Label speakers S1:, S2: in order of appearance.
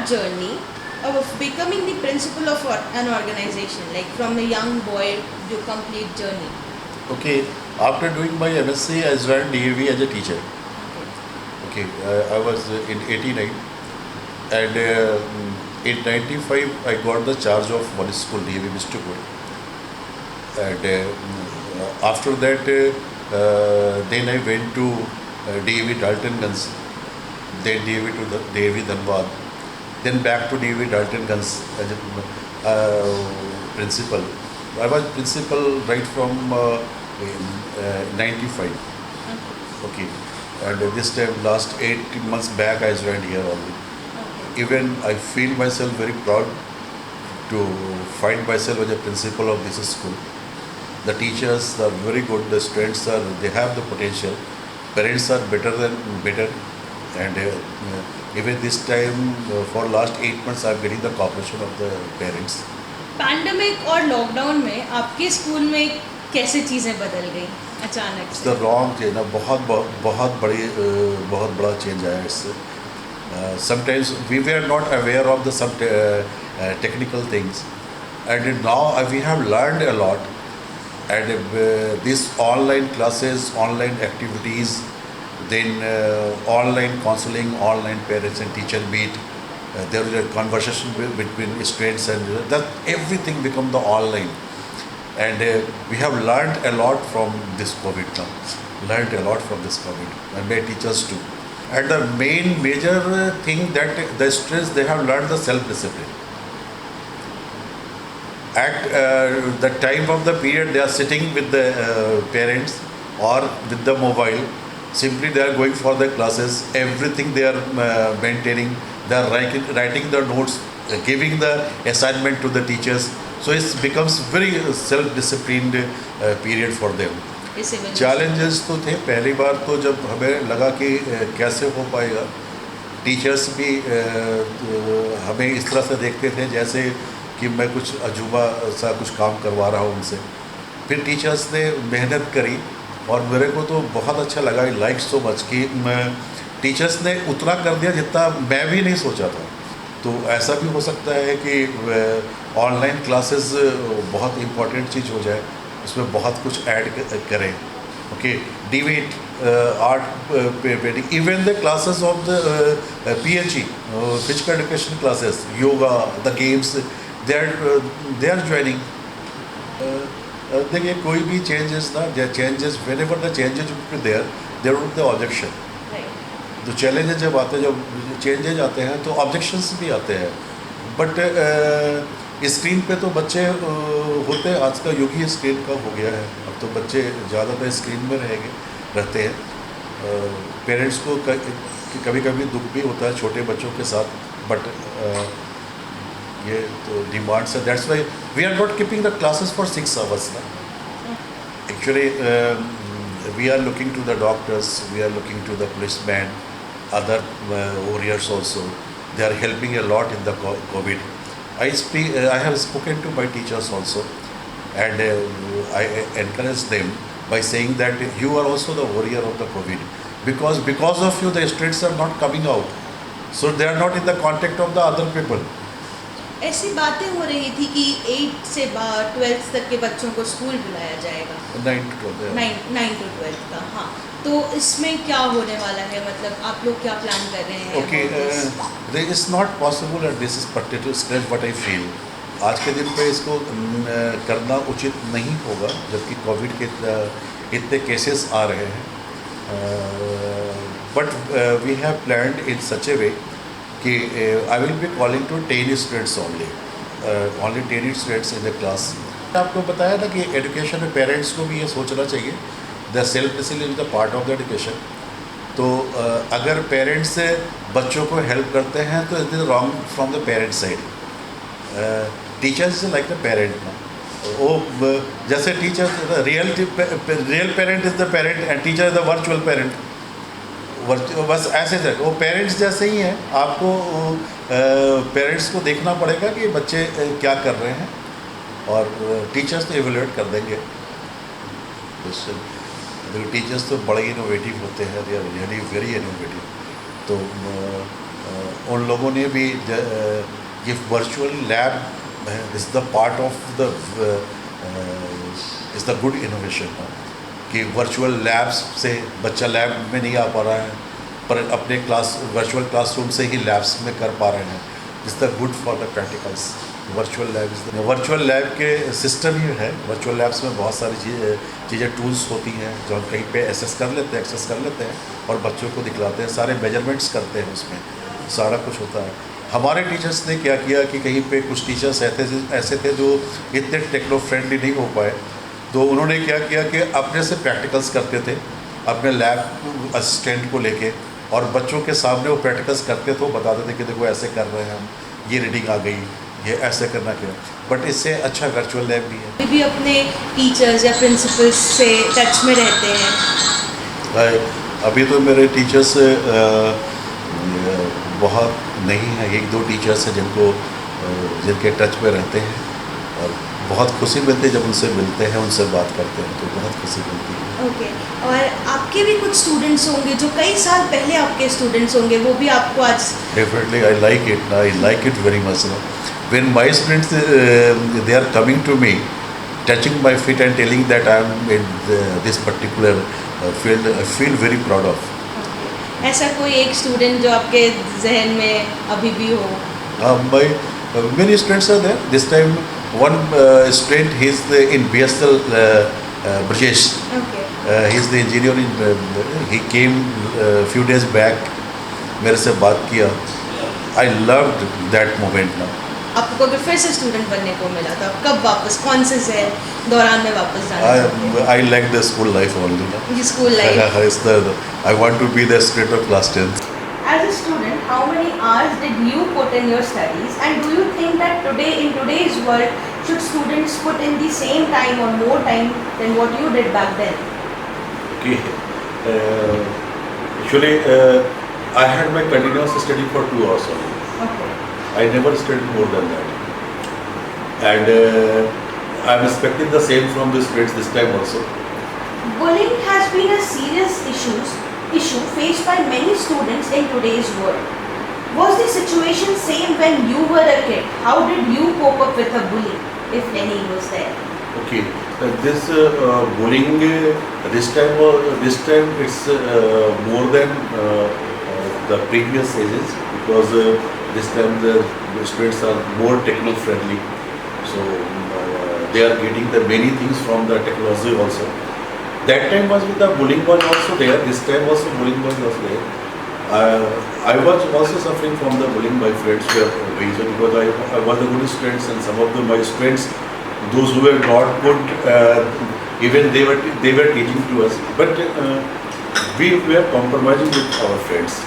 S1: journey of becoming the principal of an organization, like from a young boy to complete journey?
S2: Okay, after doing my MSc, I joined DAV as a teacher. Okay, I was in 89, and in 95 I got the charge of one school, DAV Mistupur. And after that, then I went to DAV Daltonganj, then DAV to the DAV Dhanbad, then back to DAV Daltonganj as a principal. I was principal right from in 95. Okay, and this time last 8 months back I joined here only. Even I feel myself very proud to find myself as a principal of this school. The teachers are very good, the students are, they have the potential, parents are better, and even this time for last 8 months I'm getting the cooperation of the parents.
S1: Pandemic और lockdown में आपके school में कैसे चीज़ें बदल गई अचानक
S2: it's
S1: से?
S2: द रॉन्ग चेंज ना, बहुत बड़ा चेंज आया इससे. Sometimes we were not aware of the some technical things, and now we have learned a lot. And these online classes, online activities, then online counseling, online parents and teacher meet. There is a conversation between students, and that everything become the online. And we have learned a lot from this COVID now. Learned a lot from this COVID, and my teachers too. And the major thing that the students, they have learned the self-discipline. At the time of the period, they are sitting with the parents or with the mobile. Simply they are going for the classes. Everything they are maintaining. They are writing the notes, giving the assignment to the teachers. So it becomes very self-disciplined period for them. Challenges तो थे. पहली बार तो जब हमें लगा कि कैसे हो पाएगा, टीचर्स भी हमें इस तरह से देखते थे जैसे कि मैं कुछ अजूबा सा कुछ काम करवा रहा हूँ उनसे. फिर टीचर्स ने मेहनत करी और मेरे को तो बहुत अच्छा लगा. लाइक सो मच कि टीचर्स ने उतना कर दिया जितना मैं भी नहीं सोचा था. तो ऐसा भी हो सकता है कि ऑनलाइन क्लासेस बहुत इम्पोर्टेंट चीज़ हो जाए, उसमें बहुत कुछ ऐड करें. Okay, debate, art painting, even the classes of the PHE, physical education classes, yoga, the games, they are joining. देखिए, कोई भी चेंजेस ना, changes whenever the changes there would the objection. तो चैलेंजेस जब आते हैं, जब चेंजेज आते हैं तो ऑब्जेक्शंस भी आते हैं. बट स्क्रीन पे तो बच्चे होते हैं, आज का युग ही स्क्रीन का हो गया है. अब तो बच्चे ज़्यादातर स्क्रीन में रहते हैं. पेरेंट्स को कभी कभी दुख भी होता है छोटे बच्चों के साथ. बट ये तो डिमांड्स है. That's why we are not keeping the classes for 6 hours ना. Actually we are looking to the doctors, we are looking to the policeman, other warriors also. They are helping a lot in the COVID. I have spoken to my teachers also, and I encourage them by saying that you are also the warrior of the COVID, because of you the students are not coming out, so they are not in the contact of the other people.
S1: ऐसी बातें हो रही थी कि 8 से 12th तक के बच्चों को स्कूल बुलाया जाएगा.
S2: 9 to 12.
S1: 9 to 12 का. हाँ, तो इसमें क्या होने वाला है, मतलब आप लोग क्या प्लान कर रहे हैं?
S2: Okay, this is not possible at this particular stage. What I feel, आज के दिन पे इसको करना उचित नहीं होगा, जबकि कोविड के इतने केसेस आ रहे हैं. But we have planned in such a way कि I will be calling to 10 students only 10 students in the class. आपको बताया ना कि एजुकेशन में पेरेंट्स को भी ये सोचना चाहिए. The self discipline is the part of the education. तो अगर पेरेंट्स बच्चों को हेल्प करते हैं तो it is wrong from the parents side. Teachers like the parent ना. वो जैसे teacher real parent is the parent and teacher is the virtual parent. बस ऐसे थे वो पेरेंट्स जैसे ही हैं. आपको पेरेंट्स को देखना पड़ेगा कि बच्चे क्या कर रहे हैं, और टीचर्स तो एवेल्यूएट कर देंगे. टीचर्स तो बड़े इनोवेटिव होते हैं, they are really very innovative. तो उन लोगों ने भी ये virtual lab is the part of the is the good innovation कि वर्चुअल लैब्स से बच्चा लैब में नहीं आ पा रहा है पर अपने वर्चुअल क्लासरूम से ही लैब्स में कर पा रहे हैं. Is the good for the practicals. Virtual lab के सिस्टम ही है. वर्चुअल लैब्स में बहुत सारी चीज़ें टूल्स होती हैं जो हम कहीं पे एक्सेस कर लेते हैं और बच्चों को दिखलाते हैं. सारे मेजरमेंट्स करते हैं उसमें, सारा कुछ होता है. हमारे टीचर्स ने क्या किया कि कहीं पे कुछ टीचर्स ऐसे थे जो इतने टेक्नो फ्रेंडली नहीं हो पाए, तो उन्होंने क्या किया कि अपने से प्रैक्टिकल्स करते थे अपने लैब असिस्टेंट को लेके, और बच्चों के सामने वो प्रैक्टिकल्स करते थे, बताते थे कि देखो ऐसे कर रहे हैं हम, ये रीडिंग आ गई, ये ऐसे करना क्या. बट इससे अच्छा वर्चुअल लैब भी है.
S1: अभी भी अपने टीचर्स या प्रिंसिपल्स से टच में रहते हैं?
S2: अभी तो मेरे टीचर्स बहुत नहीं है. एक दो टीचर्स हैं जिनके टच में रहते हैं और बहुत खुशी मिलती है जब उनसे मिलते हैं, उनसे बात करते हैं तो बहुत खुशी मिलती है.
S1: ओके. और आपके भी कुछ स्टूडेंट्स होंगे जो कई साल पहले आपके स्टूडेंट्स होंगे, वो भी आपको आज?
S2: Definitely, I like it very much. When my students they are coming to me, touching my feet and telling that I am in this particular field, I feel very proud of.
S1: ऐसा कोई एक student जो आपके जहन में अभी भी हो?
S2: Many students are there. This time, one student he is in BSL, Brajesh.
S1: Okay.
S2: He is the engineer he came few days back. मेरे से बात किया. I loved that moment now.
S1: आपको अगर फिर से स्टूडेंट बनने को मिला तो आप कब वापस, कौन से दौरान में वापस जाना चाहते हैं?
S2: I like the school life only.
S1: ये school life.
S2: I want to be the student of class 10th.
S1: As a student, how many hours did you put in your studies, and do you think that in today's world, should students put in the same time or more time than what you did back then?
S2: Okay. Actually, I had my continuous study for 2 hours only.
S1: Okay.
S2: I never studied more than that. And I'm expecting the same from the students this time also.
S1: Bullying has been a serious issue faced by many students in today's world. Was the situation same when you were a kid? How did you cope up with a bully, if any was there?
S2: Okay, this bullying this time it's more than the previous ages, because this time the students are more techno friendly, so they are getting the many things from the technology also. That time was with the bullying was also there. This time also bullying was there. I was also suffering from the bullying by friends who were reason, because I was the good students, and some of my students, those who were not good, even they were teaching to us. But we were compromising with our friends.